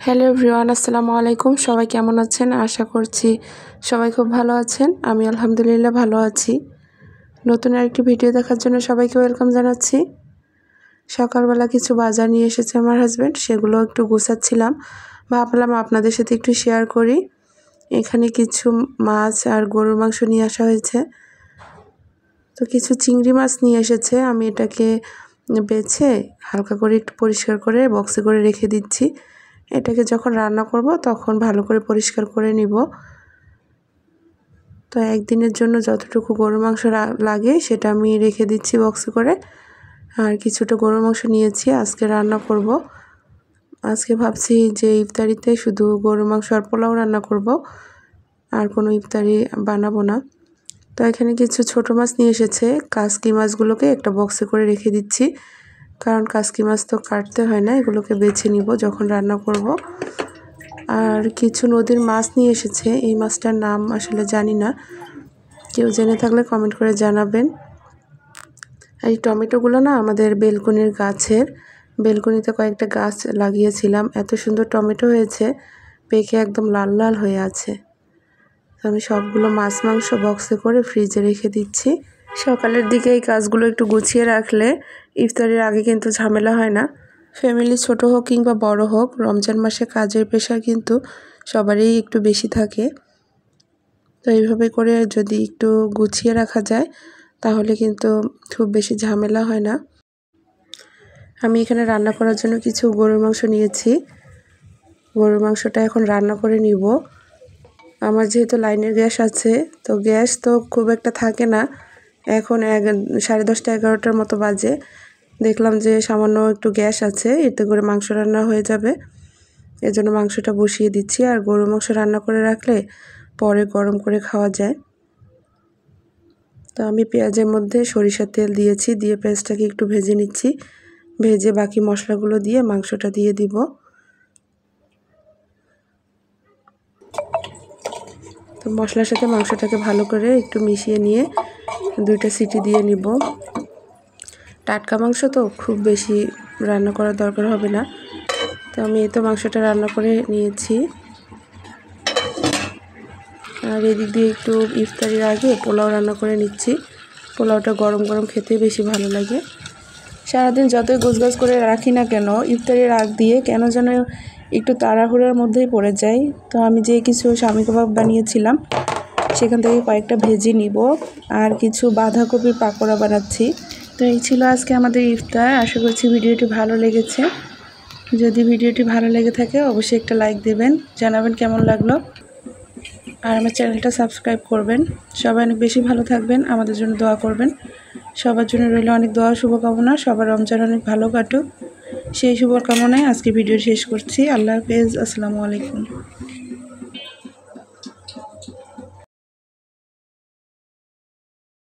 Hello everyone, আসসালামু আলাইকুম। সবাই কেমন আছেন? আশা করছি সবাই খুব ভালো আছেন। আমি আলহামদুলিল্লাহ ভালো আছি। নতুন আরেকটি ভিডিও দেখার জন্য সবাইকে ওয়েলকাম জানাচ্ছি। সকালবেলা কিছু বাজার নিয়ে এসেছে আমার হাজব্যান্ড, সেগুলো একটু গোছাচ্ছিলাম। ভাবলাম আপনাদের সাথে একটু শেয়ার করি। এখানে কিছু মাছ আর গরুর মাংস নিয়ে আসা হয়েছে। তো কিছু চিংড়ি মাছ নিয়ে এসেছে। আমি এটাকে বেছে হালকা করে একটু পরিষ্কার করে বক্সে করে রেখে দিচ্ছি। এটাকে যখন রান্না করব তখন ভালো করে পরিষ্কার করে নিব। তো একদিনের জন্য যতটুকু গরুর মাংস লাগে সেটা আমি রেখে দিচ্ছি বক্সে করে। আর কিছুটা গরুর মাংস নিয়েছি, আজকে রান্না করব। আজকে ভাবছি যে ইফতারিতে শুধু গরুর মাংস আর পোলাও রান্না করব, আর কোনো ইফতারি বানাবো না। তো এখানে কিছু ছোট মাছ নিয়ে এসেছে। কাসকি মাছগুলোকে একটা বক্সে করে রেখে দিচ্ছি, কারণ কাসকি মাছ তো কাটতে হয় না, এগুলোকে বেছে নিব যখন রান্না করব। আর কিছু নদীর মাছ নিয়ে এসেছে। এই মাছটার নাম আসলে জানি না, কেউ জেনে থাকলে কমেন্ট করে জানাবেন। আর এই টমেটোগুলো না আমাদের বেলকনির গাছের, বেলকনিতে কয়েকটা গাছ লাগিয়েছিলাম, এত সুন্দর টমেটো হয়েছে, পেকে একদম লাল লাল হয়ে আছে। আমি সবগুলো মাছ মাংস বক্সে করে ফ্রিজে রেখে দিচ্ছি। সকালের দিকে এই কাজগুলো একটু গুছিয়ে রাখলে ইফতারের আগে কিন্তু ঝামেলা হয় না। ফ্যামিলি ছোট হোক কিংবা বড় হোক, রমজান মাসে কাজের প্রেশার কিন্তু সবারই একটু বেশি থাকে। তো এইভাবে করে যদি একটু গুছিয়ে রাখা যায় তাহলে কিন্তু খুব বেশি ঝামেলা হয় না। আমি এখানে রান্না করার জন্য কিছু গরুর মাংস নিয়েছি। গরুর মাংসটা এখন রান্না করে নিব। আমার যেহেতু লাইনের গ্যাস আছে, তো গ্যাস তো খুব একটা থাকে না। এখন 10:30 11টার মতো বাজে। দেখলাম যে সামান্য একটু গ্যাস আছে, এতে করে মাংস রান্না হয়ে যাবে। এজন্য মাংসটা বসিয়ে দিচ্ছি। আর গরুর মাংস রান্না করে রাখলে পরে গরম করে খাওয়া যায়। তো আমি পেঁয়াজের মধ্যে সরিষার তেল দিয়েছি, দিয়ে পেঁয়াজটাকে একটু ভেজে নিচ্ছি। ভেজে বাকি মশলাগুলো দিয়ে মাংসটা দিয়ে দিব। তো মশলার সাথে মাংসটাকে ভালো করে একটু মিশিয়ে নিয়ে 2টা সিটি দিয়ে নিব। টাটকা মাংস তো খুব বেশি রান্না করার দরকার হবে না। তো আমি এই তো মাংসটা রান্না করে নিয়েছি। আর এদিক দিয়ে একটু ইফতারির আগে পোলাও রান্না করে নিচ্ছি। পোলাওটা গরম গরম খেতে বেশি ভালো লাগে। সারাদিন যতই গোছগাছ করে রাখি না কেন, ইফতারির আগ দিয়ে কেন যেন একটু তাড়াহুড়োর মধ্যেই পড়ে যাই। তো আমি যে কিছু স্বামী কাবাব বানিয়েছিলাম সেখান থেকে কয়েকটা ভেজে নিব, আর কিছু বাঁধাকপির পাকোড়া বানাচ্ছি। তো এই ছিল আজকে আমাদের ইফতার। আশা করছি ভিডিওটি ভালো লেগেছে। যদি ভিডিওটি ভালো লেগে থাকে অবশ্যই একটা লাইক দেবেন, জানাবেন কেমন লাগলো, আর আমার চ্যানেলটা সাবস্ক্রাইব করবেন। সবাই অনেক বেশি ভালো থাকবেন, আমাদের জন্য দোয়া করবেন। সবার জন্য রইল অনেক দোয়া, শুভকামনা। সবার রমজান অনেক ভালো কাটুক, সেই শুভকামনায় আজকে ভিডিও শেষ করছি। আল্লাহ হাফেজ, আসসালামু আলাইকুম।